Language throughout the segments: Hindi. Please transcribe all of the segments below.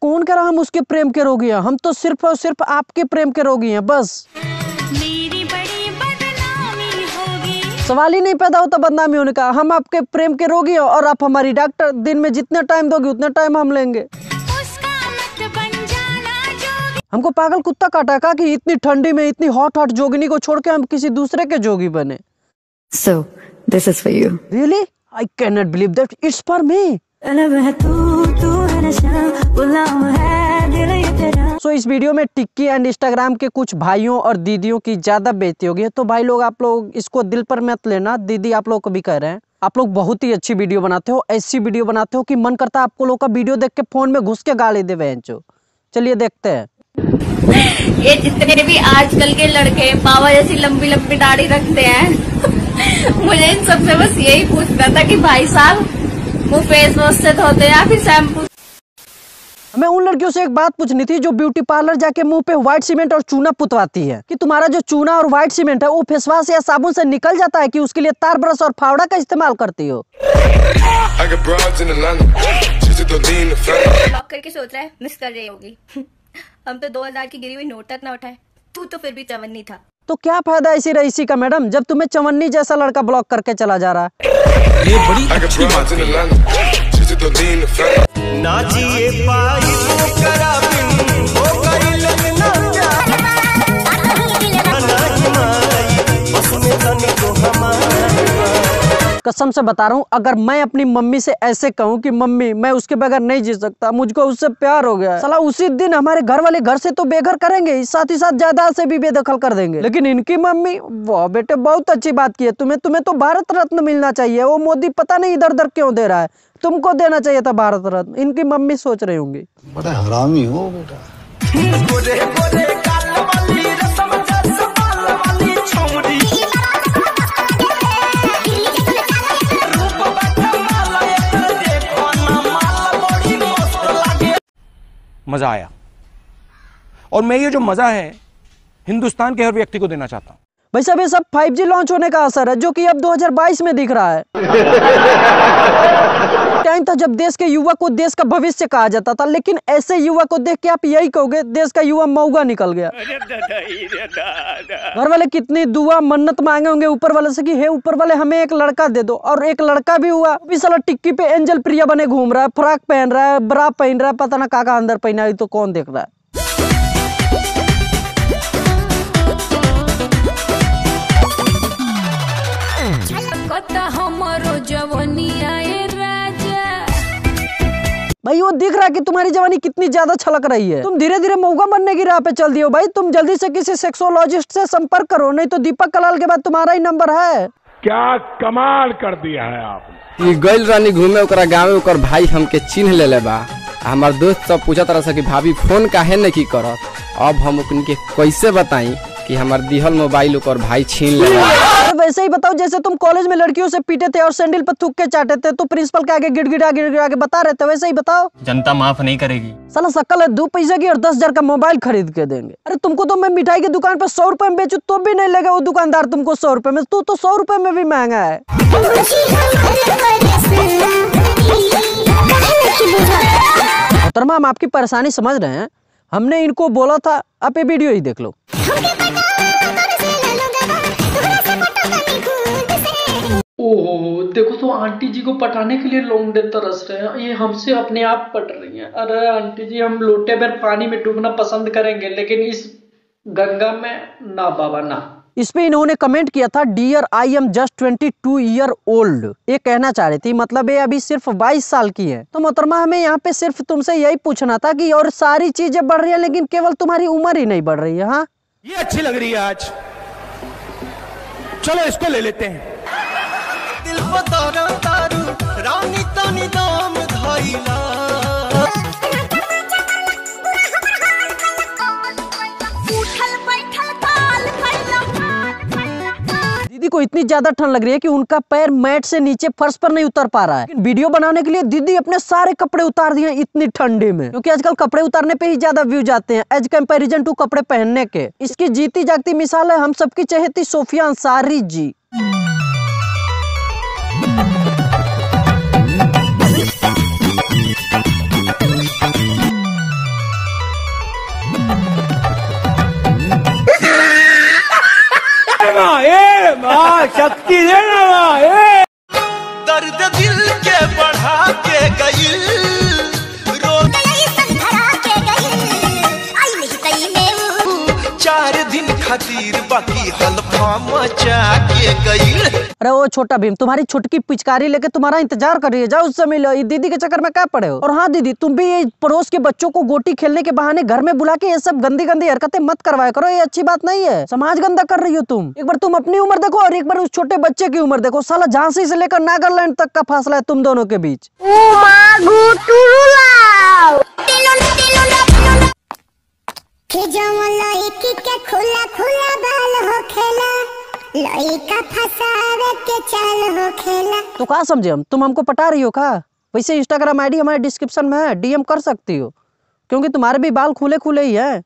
कौन कह रहा हम उसके प्रेम के रोगी हैं? हम तो सिर्फ और सिर्फ आपके प्रेम के रोगी हैं बस। मेरी बड़ी बदनामी होगी। सवाल ही नहीं पैदा होता बदनामी होने का। हम आपके प्रेम के रोगी हैं और आप हमारी डॉक्टर। दिन में जितना टाइम दोगे उतना टाइम हम लेंगे। उसका मत बन जाना जोगी। हमको पागल कुत्ता काटा का कि इतनी ठंडी में इतनी हॉट जोगिनी को छोड़ के हम किसी दूसरे के जोगी बने। So, this is for you. Really? I cannot believe that it's for me. So, इस वीडियो में टिक्की एंड इंस्टाग्राम के कुछ भाइयों और दीदियों की ज्यादा बेइज्जती होगी। तो भाई लोग आप लोग इसको दिल पर मत लेना। दीदी आप लोग को भी कह रहे हैं, आप लोग बहुत ही अच्छी वीडियो बनाते हो। ऐसी वीडियो बनाते हो कि मन करता है आपको लोग का वीडियो देख के फोन में घुस के गाली दे बेंचो। चलिए देखते हैं। ये जितने भी आजकल के लड़के बाबा जैसी लंबी लंबी दाढ़ी रखते हैं मुझे इन सबसे बस यही पूछना था कि भाई साहब वो फेस वॉश से धोते हैं या फिर शैम्पू। हमें उन लड़कियों से एक बात पूछनी थी जो ब्यूटी पार्लर जाके मुंह पे व्हाइट सीमेंट और चूना पुतवाती है कि तुम्हारा जो चूना और व्हाइट सीमेंट है वो फेस वॉश या साबुन से निकल जाता है कि उसके लिए तार ब्रश और फावड़ा का इस्तेमाल करती हो। ब्लॉक करके सोच रहा है मिस कर रही होगी हम तो 2000 की गिरी हुई नोट तक ना उठाए। तू तो फिर भी चवन्नी था। तो क्या फायदा ऐसी रईसी का मैडम जब तुम्हें चवन्नी जैसा लड़का ब्लॉक करके चला जा रहा है। ये बड़ी अच्छी बात है। नाचिए पाई तो करा बिन वो करी लगना उसमें तनी को हमारा। कसम से बता रहा हूँ, अगर मैं अपनी मम्मी से ऐसे कहूँ कि मम्मी मैं उसके बगैर नहीं जी सकता, मुझको उससे प्यार हो गया है, साला उसी दिन हमारे घर वाले घर से तो बेघर करेंगे ही, साथ ही साथ जायदाद से भी बेदखल कर देंगे। लेकिन इनकी मम्मी, वाह बेटे बहुत अच्छी बात की है, तुम्हें तो भारत रत्न मिलना चाहिए। वो मोदी पता नहीं इधर उधर क्यों दे रहा है, तुमको देना चाहिए था भारत रत्न। इनकी मम्मी सोच रही होंगी। बड़ा हरामी हो बेटा। मजा आया और मैं ये जो मजा है हिंदुस्तान के हर व्यक्ति को देना चाहता हूँ। भाई साहब ये सब 5G लॉन्च होने का असर है जो कि अब 2022 में दिख रहा है। टाइम था जब देश के युवा को देश का भविष्य कहा जाता था, लेकिन ऐसे युवा को देख के आप यही कहोगे देश का युवा मऊगा निकल गया। घर वाले कितनी दुआ मन्नत मांगे होंगे ऊपर वाले से कि हे ऊपर वाले हमें एक लड़का दे दो, और एक लड़का भी हुआ। अभी साला टिक्की पे एंजल प्रिया बने घूम रहा है, फ्रॉक पहन रहा है, ब्रा पहन रहा है, पता ना काका अंदर पहना है, तो कौन देख रहा है। भाई वो दिख रहा है कि तुम्हारी जवानी कितनी ज्यादा छलक रही है। तुम धीरे धीरे मऊगा बनने की राह पे चल दी हो। भाई तुम जल्दी से किसी सेक्सोलॉजिस्ट से संपर्क करो, नहीं तो दीपक कलाल के बाद तुम्हारा ही नंबर है। क्या कमाल कर दिया है आपने। ये गइल रानी घूमे ओकरा गाँव, ओकर भाई हमके चिन्ह ले बा। हमार दोस्त सब पूछा तरह से कि भाभी फोन काहे नहीं की करत। अब हम उनके कैसे बताई कि हमार दिहल मोबाइल ओकर भाई छीन ले। वैसे ही बताओ जैसे तुम कॉलेज में लड़कियों से पीटे थे और सैंडल पर थूक के चाटे थे, तो प्रिंसिपल के आगे गिड़गिड़ा के बता रहे थे, वैसे ही बताओ। जनता माफ नहीं करेगी। साला शक्ल है 2 पैसे की और 10,000 का मोबाइल खरीद के देंगे। अरे तुमको तो मैं मिठाई की दुकान पर 100 रुपए में बेचू तो भी नहीं लेगा वो दुकानदार तुमको 100 रुपए में। तू तो 100 रुपए में भी महंगा है। मोहतरमा हम आपकी परेशानी समझ रहे हैं, हमने इनको बोला था, आप ये वीडियो ही देख लो। ओहो देखो तो आंटी जी को पटाने के लिए लौंडे तरस रहे हैं, ये हमसे अपने आप पट रही हैं। अरे आंटी जी हम लोटे भर पानी में डूबना पसंद करेंगे, लेकिन इस गंगा में ना बाबा ना। इस पे इन्होंने कमेंट किया था, dear I am just 22 year old. ये कहना चाह रही थी मतलब ये अभी सिर्फ 22 साल की है। तो मोहतरमा हमें यहाँ पे सिर्फ तुमसे यही पूछना था कि और सारी चीजें बढ़ रही है लेकिन केवल तुम्हारी उम्र ही नहीं बढ़ रही है। हाँ ये अच्छी लग रही है आज, चलो इसको ले लेते हैं। दिल बतारा तारू रानी तानी दाम धाइला। दीदी को इतनी ज्यादा ठंड लग रही है कि उनका पैर मैट से नीचे फर्श पर नहीं उतर पा रहा है। वीडियो बनाने के लिए दीदी अपने सारे कपड़े उतार दिए इतनी ठंडी में, क्योंकि आजकल कपड़े उतारने पे ही ज्यादा व्यू जाते हैं एज कंपैरिजन टू कपड़े पहनने के। इसकी जीती जागती मिसाल है हम सबकी चहेती सोफिया अंसारी जी। शक्ति देना दर्द दिल के बढ़ा के गई रो 4 दिन खातिर बाकी हल्फा मचा के गई। अरे वो छोटा भीम, तुम्हारी छुटकी पिचकारी लेके तुम्हारा इंतजार कर रही है, जाओ उससे मिलो। ये दीदी के चक्कर में क्या पड़े हो? और हाँ दीदी, तुम भी ये पड़ोस के बच्चों को गोटी खेलने के बहाने घर में बुला के ये सब गंदी गंदी हरकतें मत करवाया करो, ये अच्छी बात नहीं है। समाज गंदा कर रही हो तुम। एक बार तुम अपनी उम्र देखो और एक बार उस छोटे बच्चे की उम्र देखो। साला झांसी से लेकर नागालैंड तक का फासला है तुम दोनों के बीच। खुला खुला बाल हो खेला लइका फसावे के चाल हो खेला। तो कहा समझे हम, तुम हमको पटा रही हो का? वैसे इंस्टाग्राम आईडी हमारे डिस्क्रिप्शन में है, डीएम कर सकती हो, क्योंकि तुम्हारे भी बाल खुले खुले ही हैं।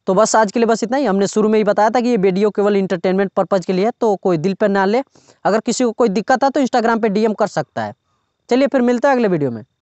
तो बस आज के लिए बस इतना ही। हमने शुरू में ही बताया था कि ये वीडियो केवल इंटरटेनमेंट पर्पज के लिए है, तो कोई दिल पर ना ले। अगर किसी को कोई दिक्कत है तो इंस्टाग्राम पे डीएम कर सकता है। चलिए फिर मिलते हैं अगले वीडियो में।